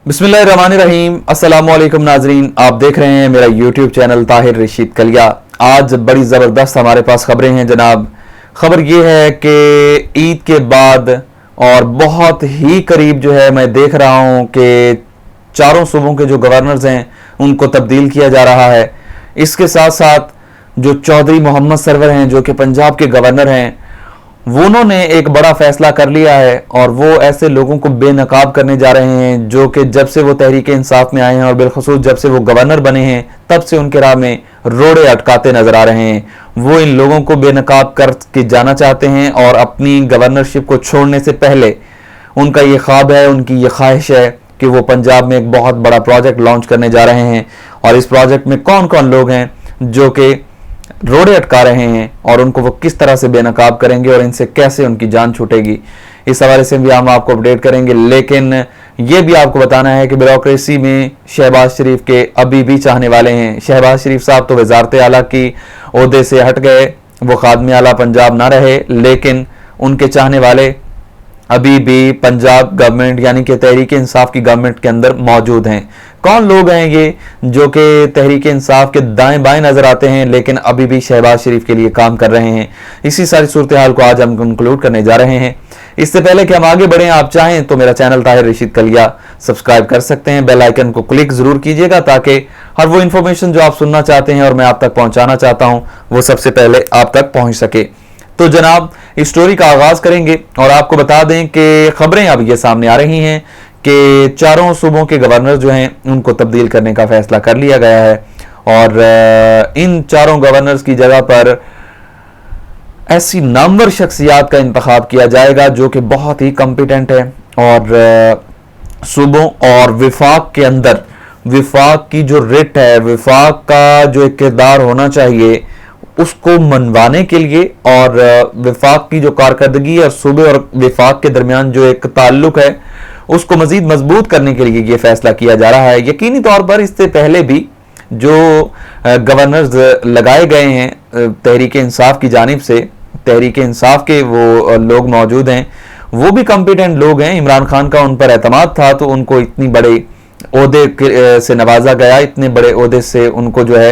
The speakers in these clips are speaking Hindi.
बिस्मिल्लाहिर्रहमानिर्रहीम। अस्सलामुअलैकुम नाजरीन, आप देख रहे हैं मेरा यूट्यूब चैनल ताहिर रशीद कलिया। आज बड़ी ज़बरदस्त हमारे पास खबरें हैं जनाब। खबर ये है कि ईद के बाद और बहुत ही करीब जो है मैं देख रहा हूँ कि चारों सूबों के जो गवर्नर्स हैं उनको तब्दील किया जा रहा है। इसके साथ साथ जो चौधरी मोहम्मद सरवर हैं जो कि पंजाब के गवर्नर हैं, उन्होंने एक बड़ा फैसला कर लिया है और वो ऐसे लोगों को बेनकाब करने जा रहे हैं जो कि जब से वो तहरीक इंसाफ में आए हैं और बिलखसूस जब से वो गवर्नर बने हैं तब से उनके राह में रोड़े अटकाते नजर आ रहे हैं। वो इन लोगों को बेनकाब कर के जाना चाहते हैं और अपनी गवर्नरशिप को छोड़ने से पहले उनका ये ख्वाब है, उनकी ये ख्वाहिश है कि वो पंजाब में एक बहुत बड़ा प्रोजेक्ट लॉन्च करने जा रहे हैं। और इस प्रोजेक्ट में कौन कौन लोग हैं जो कि रोड़े अटका रहे हैं और उनको वो किस तरह से बेनकाब करेंगे और इनसे कैसे उनकी जान छूटेगी, इस हवाले से भी हम आपको अपडेट करेंगे। लेकिन ये भी आपको बताना है कि ब्यूरोक्रेसी में शहबाज शरीफ के अभी भी चाहने वाले हैं। शहबाज शरीफ साहब तो वजारत आला की ओहदे से हट गए, वो खादमे आला पंजाब ना रहे, लेकिन उनके चाहने वाले अभी भी पंजाब गवर्नमेंट यानी कि तहरीक इंसाफ की गवर्नमेंट के अंदर मौजूद हैं। कौन लोग हैं ये जो कि तहरीक इंसाफ के दाएं बाएं नजर आते हैं लेकिन अभी भी शहबाज शरीफ के लिए काम कर रहे हैं, इसी सारी सूरत हाल को आज हम कंक्लूड करने जा रहे हैं। इससे पहले कि हम आगे बढ़ें, आप चाहें तो मेरा चैनल ताहिर रशीद कलिया सब्सक्राइब कर सकते हैं। बेल आइकन को क्लिक जरूर कीजिएगा ताकि हर वो इंफॉर्मेशन जो आप सुनना चाहते हैं और मैं आप तक पहुंचाना चाहता हूं वो सबसे पहले आप तक पहुंच सके। तो जनाब, इस स्टोरी का आगाज करेंगे और आपको बता दें कि खबरें अब ये सामने आ रही हैं कि चारों सूबों के गवर्नर जो हैं उनको तब्दील करने का फैसला कर लिया गया है और इन चारों गवर्नर्स की जगह पर ऐसी नामवर शख्सियात का इंतखाब किया जाएगा जो कि बहुत ही कॉम्पिटेंट है और सूबों और विफाक के अंदर विफाक की जो रिट है, विफाक का जो एक किरदार होना चाहिए उसको मनवाने के लिए और विफाक की जो कारकर्दगी और सूबे और विफाक के दरमियान जो एक ताल्लुक है उसको मजीद मजबूत करने के लिए ये फैसला किया जा रहा है। यकीनी तौर पर इससे पहले भी जो गवर्नर्स लगाए गए हैं तहरीक इंसाफ की जानिब से, तहरीक इंसाफ के वो लोग मौजूद हैं, वो भी कॉम्पिटेंट लोग हैं। इमरान खान का उन पर एतमाद था तो उनको इतनी बड़े ओहदे से नवाजा गया, इतने बड़े ओहदे से उनको जो है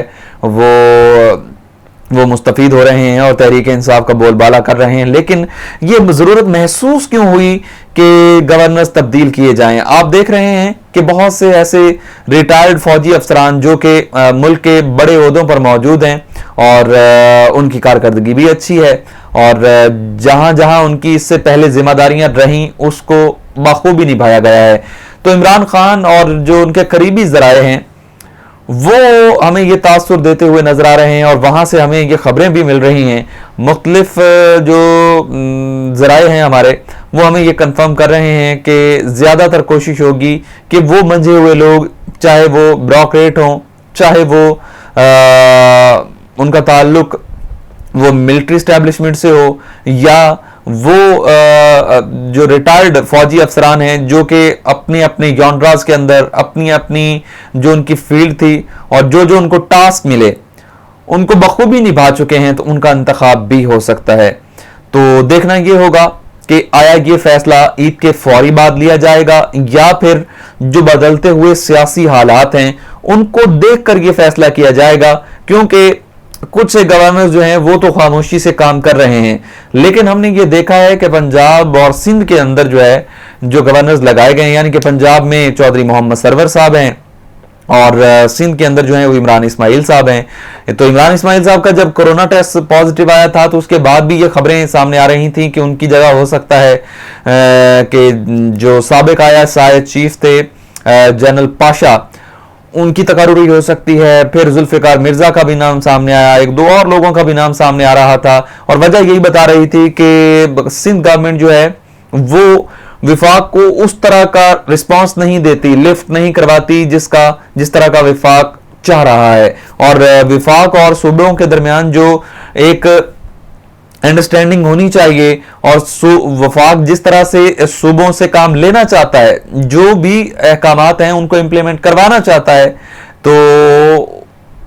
वो मुस्तफीद हो रहे हैं और तहरीक इंसाफ का बोलबाला कर रहे हैं। लेकिन ये ज़रूरत महसूस क्यों हुई कि गवर्नर्स तब्दील किए जाएं? आप देख रहे हैं कि बहुत से ऐसे रिटायर्ड फौजी अफसरान जो कि मुल्क के बड़े ओहदों पर मौजूद हैं और उनकी कारकर्दगी भी अच्छी है और जहां जहां उनकी इससे पहले जिम्मेदारियां रहीं उसको बखूबी निभाया गया है। तो इमरान खान और जो उनके करीबी ज़राए हैं वो हमें ये तासुर देते हुए नजर आ रहे हैं और वहां से हमें ये खबरें भी मिल रही हैं। मुख्तलिफ जो जराए हैं हमारे वो हमें ये कंफर्म कर रहे हैं कि ज़्यादातर कोशिश होगी कि वो मंझे हुए लोग, चाहे वो ब्यूरोक्रेट हों, चाहे वो उनका ताल्लुक वो मिलिट्री इस्टेब्लिशमेंट से हो या वो जो रिटायर्ड फौजी अफसरान हैं जो कि अपने अपने जॉनराज के अंदर अपनी अपनी जो उनकी फील्ड थी और जो जो उनको टास्क मिले उनको बखूबी निभा चुके हैं, तो उनका इंतखाब भी हो सकता है। तो देखना ये होगा कि आया ये फैसला ईद के फौरी बाद लिया जाएगा या फिर जो बदलते हुए सियासी हालात हैं उनको देखकर ये फैसला किया जाएगा, क्योंकि कुछ से गवर्नर जो हैं वो तो खामोशी से काम कर रहे हैं। लेकिन हमने ये देखा है कि पंजाब और सिंध के अंदर जो है जो गवर्नर्स लगाए गए हैं, यानी कि पंजाब में चौधरी मोहम्मद सरवर साहब हैं और सिंध के अंदर जो है वो इमरान इस्माइल साहब हैं। तो इमरान इस्माइल साहब का जब कोरोना टेस्ट पॉजिटिव आया था तो उसके बाद भी ये खबरें सामने आ रही थी कि उनकी जगह हो सकता है कि जो साबिक ISI चीफ थे जनरल पाशा, उनकी तकर्रुरी हो सकती है। फिर जुल्फिकार मिर्जा का भी नाम सामने आया, एक दो और लोगों का भी नाम सामने आ रहा था और वजह यही बता रही थी कि सिंध गवर्नमेंट जो है वो विफाक को उस तरह का रिस्पांस नहीं देती, लिफ्ट नहीं करवाती जिस तरह का विफाक चाह रहा है। और विफाक और सूबों के दरमियान जो एक अंडरस्टैंडिंग होनी चाहिए और वफाक जिस तरह से सूबों से काम लेना चाहता है, जो भी अहकामात हैं उनको इम्प्लीमेंट करवाना चाहता है, तो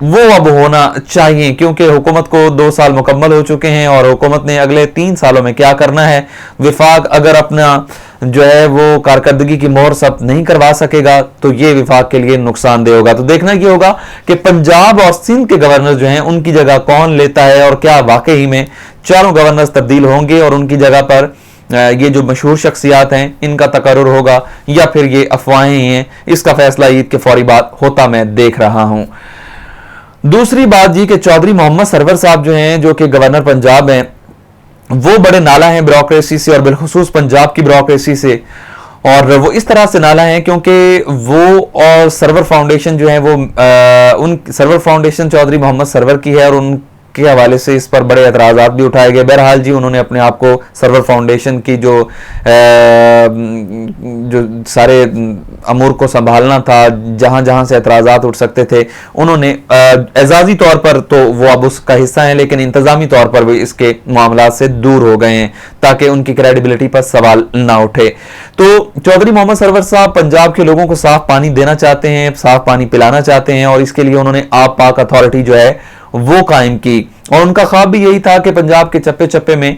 वो अब होना चाहिए, क्योंकि हुकूमत को 2 साल मुकम्मल हो चुके हैं और हुकूमत ने अगले 3 सालों में क्या करना है। विफाक अगर अपना जो है वो कारकर्दगी की मोहर सब नहीं करवा सकेगा, तो ये विफाक के लिए नुकसानदेह होगा। तो देखना ये होगा कि पंजाब और सिंध के गवर्नर जो हैं उनकी जगह कौन लेता है, और क्या वाकई में चारों गवर्नर्स तब्दील होंगे और उनकी जगह पर ये जो मशहूर शख्सियात हैं इनका तकर्रुर होगा, या फिर ये अफवाहें हैं। इसका फैसला ईद के फौरी बाद होता मैं देख रहा हूं। दूसरी बात जी कि चौधरी मोहम्मद सरवर साहब जो हैं, जो कि गवर्नर पंजाब हैं, वो बड़े नाला हैं ब्यूरोक्रेसी से, और बिलखुसूस पंजाब की ब्यूरोक्रेसी से। और वो इस तरह से नाला है क्योंकि वो और सरवर फाउंडेशन जो है वो उन सरवर फाउंडेशन चौधरी मोहम्मद सरवर की है, और उनके हवाले से इस पर बड़े एतराज़ात भी उठाए गए। बहरहाल जी उन्होंने अपने आप को सरवर फाउंडेशन की जो सारे अमूर को संभालना था, जहां जहां से एतराज़ात उठ सकते थे, उन्होंने एजाजी तौर पर तो वो अब उसका हिस्सा है, लेकिन इंतजामी तौर पर भी इसके मामलात से दूर हो गए हैं ताकि उनकी क्रेडिबिलिटी पर सवाल ना उठे। तो चौधरी मोहम्मद सरवर साहब पंजाब के लोगों को साफ पानी देना चाहते हैं, साफ पानी पिलाना चाहते हैं, और इसके लिए उन्होंने आप पाक अथॉरिटी जो है वो कायम की। और उनका ख्वाब भी यही था कि पंजाब के चप्पे चप्पे में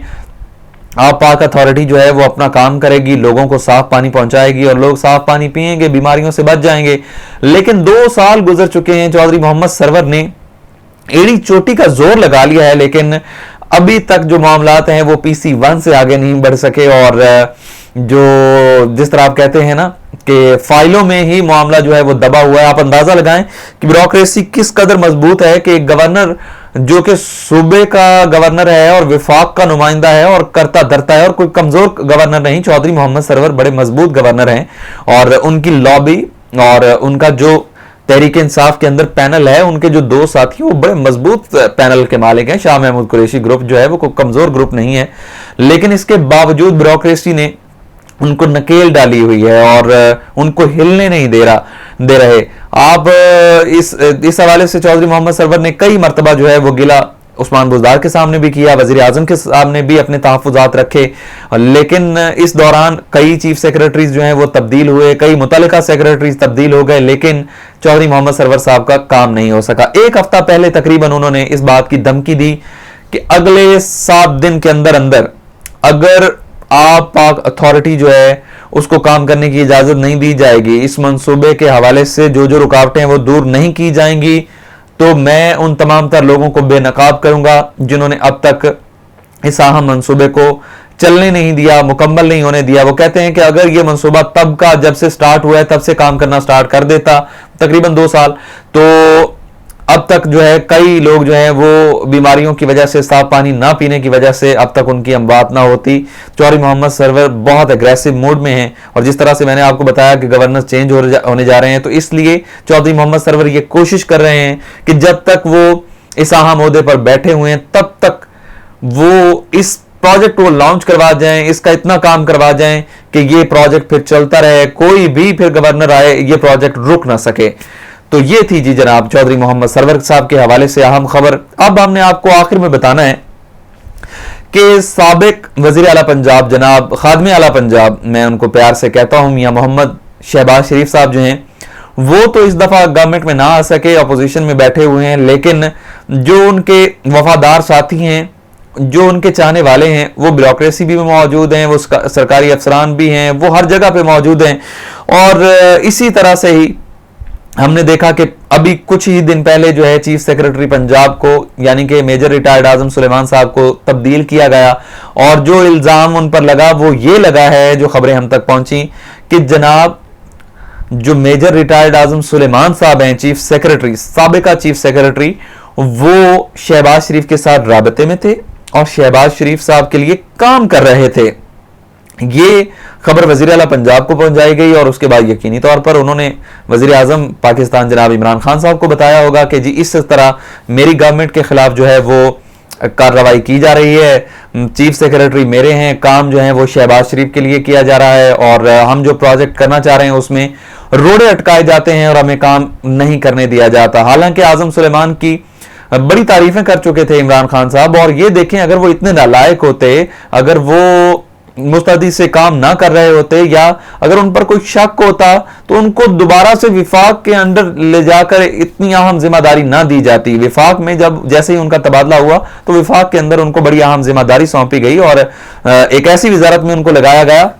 आप पाक अथॉरिटी जो है वो अपना काम करेगी, लोगों को साफ पानी पहुंचाएगी, और लोग साफ पानी पिएंगे, बीमारियों से बच जाएंगे। लेकिन 2 साल गुजर चुके हैं, चौधरी मोहम्मद सरवर ने एड़ी चोटी का जोर लगा लिया है, लेकिन अभी तक जो मामलात हैं वो PC1 से आगे नहीं बढ़ सके। और जो जिस तरह आप कहते हैं ना कि फाइलों में ही मामला जो है वो दबा हुआ है। आप अंदाजा लगाएं कि ब्यूरोक्रेसी किस कदर मजबूत है कि एक गवर्नर जो कि सूबे का गवर्नर है और विफाक का नुमाइंदा है और करता धरता है, और कोई कमजोर गवर्नर नहीं, चौधरी मोहम्मद सरवर बड़े मजबूत गवर्नर हैं, और उनकी लॉबी और उनका जो तहरीक इंसाफ के अंदर पैनल है, उनके जो 2 साथी वो बड़े मजबूत पैनल के मालिक हैं। शाह महमूद कुरैशी ग्रुप जो है वो कोई कमजोर ग्रुप नहीं है, लेकिन इसके बावजूद ब्यूरोक्रेसी ने उनको नकेल डाली हुई है और उनको हिलने नहीं दे रहे। आप इस हवाले से चौधरी मोहम्मद सरवर ने कई मरतबा जो है वो गिला उस्मान बुज़दार के सामने भी किया, वज़ीर आज़म के सामने भी अपने तहफ़्फ़ुज़ात रखे, लेकिन इस दौरान कई चीफ सेक्रेटरीज जो हैं वो तब्दील हुए, कई मुतल्लिका सेक्रेटरीज तब्दील हो गए, लेकिन चौधरी मोहम्मद सरवर साहब का काम नहीं हो सका। 1 हफ्ता पहले तकरीबन उन्होंने इस बात की धमकी दी कि अगले 7 दिन के अंदर अंदर अगर आप पाक अथॉरिटी जो है उसको काम करने की इजाजत नहीं दी जाएगी, इस मंसूबे के हवाले से जो जो रुकावटें वो दूर नहीं की जाएंगी, तो मैं उन तमाम तर लोगों को बेनकाब करूंगा जिन्होंने अब तक इस अहम मंसूबे को चलने नहीं दिया, मुकम्मल नहीं होने दिया। वो कहते हैं कि अगर ये मंसूबा तब का जब से स्टार्ट हुआ है तब से काम करना स्टार्ट कर देता, तकरीबन 2 साल, तो अब तक जो है कई लोग जो है वो बीमारियों की वजह से, साफ पानी ना पीने की वजह से अब तक उनकी अमवात ना होती। चौधरी मोहम्मद सरवर बहुत एग्रेसिव मूड में हैं, और जिस तरह से मैंने आपको बताया कि गवर्नर चेंज होने जा रहे हैं, तो इसलिए चौधरी मोहम्मद सरवर ये कोशिश कर रहे हैं कि जब तक वो इस अहम ओहदे पर बैठे हुए हैं तब तक वो इस प्रोजेक्ट को लॉन्च करवा जाएं, इसका इतना काम करवा जाएं कि ये प्रोजेक्ट फिर चलता रहे, कोई भी फिर गवर्नर आए ये प्रोजेक्ट रुक ना सके। तो ये थी जी जनाब चौधरी मोहम्मद सरवर साहब के हवाले से अहम खबर। अब हमने आपको आखिर में बताना है कि साबिक वजीर आला पंजाब जनाब खादमे आला पंजाब, मैं उनको प्यार से कहता हूं, मियां मोहम्मद शहबाज शरीफ साहब जो हैं वो तो इस दफा गवर्नमेंट में ना आ सके, अपोजिशन में बैठे हुए हैं, लेकिन जो उनके वफादार साथी हैं, जो उनके चाहने वाले हैं, वो ब्यूरोक्रेसी भी मौजूद हैं, वो सरकारी अफसरान भी हैं, वो हर जगह पे मौजूद हैं। और इसी तरह से ही हमने देखा कि अभी कुछ ही दिन पहले जो है चीफ सेक्रेटरी पंजाब को यानी कि मेजर रिटायर्ड आजम सुलेमान साहब को तब्दील किया गया, और जो इल्जाम उन पर लगा वो ये लगा है, जो खबरें हम तक पहुंची, कि जनाब जो मेजर रिटायर्ड आजम सुलेमान साहब हैं चीफ सेक्रेटरी, साबिका चीफ सेक्रेटरी, वो शहबाज शरीफ के साथ राबते में थे और शहबाज शरीफ साहब के लिए काम कर रहे थे। ये खबर वजीर आला पंजाब को पहुंचाई गई, और उसके बाद यकीनी तौर पर उन्होंने वजीर आजम पाकिस्तान जनाब इमरान खान साहब को बताया होगा कि जी इस तरह मेरी गवर्नमेंट के खिलाफ जो है वो कार्रवाई की जा रही है, चीफ सेक्रेटरी मेरे हैं, काम जो है वो शहबाज शरीफ के लिए किया जा रहा है, और हम जो प्रोजेक्ट करना चाह रहे हैं उसमें रोड़े अटकाए जाते हैं और हमें काम नहीं करने दिया जाता। हालांकि आजम सुलेमान की बड़ी तारीफें कर चुके थे इमरान खान साहब, और ये देखें अगर वो इतने नालायक होते, अगर वो मुस्तैदी से काम ना कर रहे होते, या अगर उन पर कोई शक होता, तो उनको दोबारा से विफाक के अंडर ले जाकर इतनी अहम जिम्मेदारी ना दी जाती। विफाक में जब जैसे ही उनका तबादला हुआ तो विफाक के अंदर उनको बड़ी अहम जिम्मेदारी सौंपी गई और एक ऐसी वजारत में उनको लगाया गया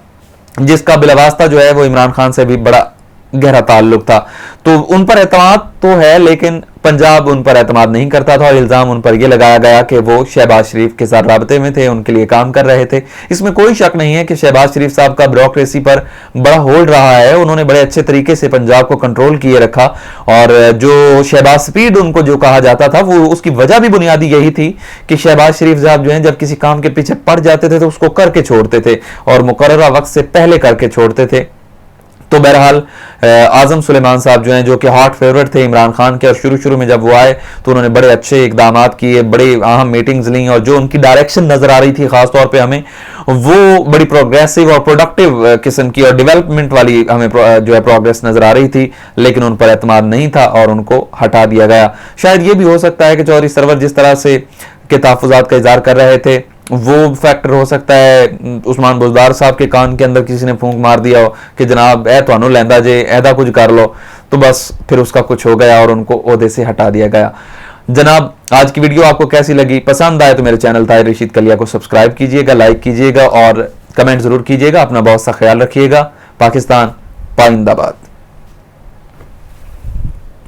जिसका बिलावास्ता जो है वो इमरान खान से भी बड़ा गहरा ताल्लुक था। तो उन पर एतमाद तो है, लेकिन पंजाब उन पर एतमाद नहीं करता था और इल्जाम उन पर यह लगाया गया कि वो शहबाज शरीफ के साथ राबते में थे, उनके लिए काम कर रहे थे। इसमें कोई शक नहीं है कि शहबाज शरीफ साहब का ब्यूरोक्रेसी पर बड़ा होल्ड रहा है, उन्होंने बड़े अच्छे तरीके से पंजाब को कंट्रोल किए रखा। और जो शहबाज स्पीड उनको जो कहा जाता था, वो उसकी वजह भी बुनियादी यही थी कि शहबाज शरीफ साहब जो है जब किसी काम के पीछे पड़ जाते थे तो उसको करके छोड़ते थे और मुकर्ररा वक्त से पहले करके छोड़ते थे। तो बहरहाल आजम सुलेमान साहब जो हैं, जो कि हॉट फेवरेट थे इमरान खान के, और शुरू में जब वो आए तो उन्होंने बड़े अच्छे इकदाम किए, बड़े अहम मीटिंग्स ली, और जो उनकी डायरेक्शन नजर आ रही थी खासतौर पे हमें, वो बड़ी प्रोग्रेसिव और प्रोडक्टिव किस्म की और डेवलपमेंट वाली हमें जो है प्रोग्रेस नजर आ रही थी। लेकिन उन पर एतमाद नहीं था और उनको हटा दिया गया। शायद ये भी हो सकता है कि चौधरी सरवर जिस तरह से के तहफ़्फ़ुज़ात का इज़हार कर रहे थे, वो फैक्टर हो सकता है उस्मान बुज़दार साहब के कान के अंदर किसी ने फूंक मार दिया हो कि जनाब ए तुहानू लैंदा जे ऐदा कुछ कर लो, तो बस फिर उसका कुछ हो गया और उनको ओहदे से हटा दिया गया। जनाब, आज की वीडियो आपको कैसी लगी? पसंद आए तो मेरे चैनल ताहिर रशीद कलिया को सब्सक्राइब कीजिएगा, लाइक कीजिएगा और कमेंट जरूर कीजिएगा। अपना बहुत सा ख्याल रखिएगा। पाकिस्तान पाइंदाबाद।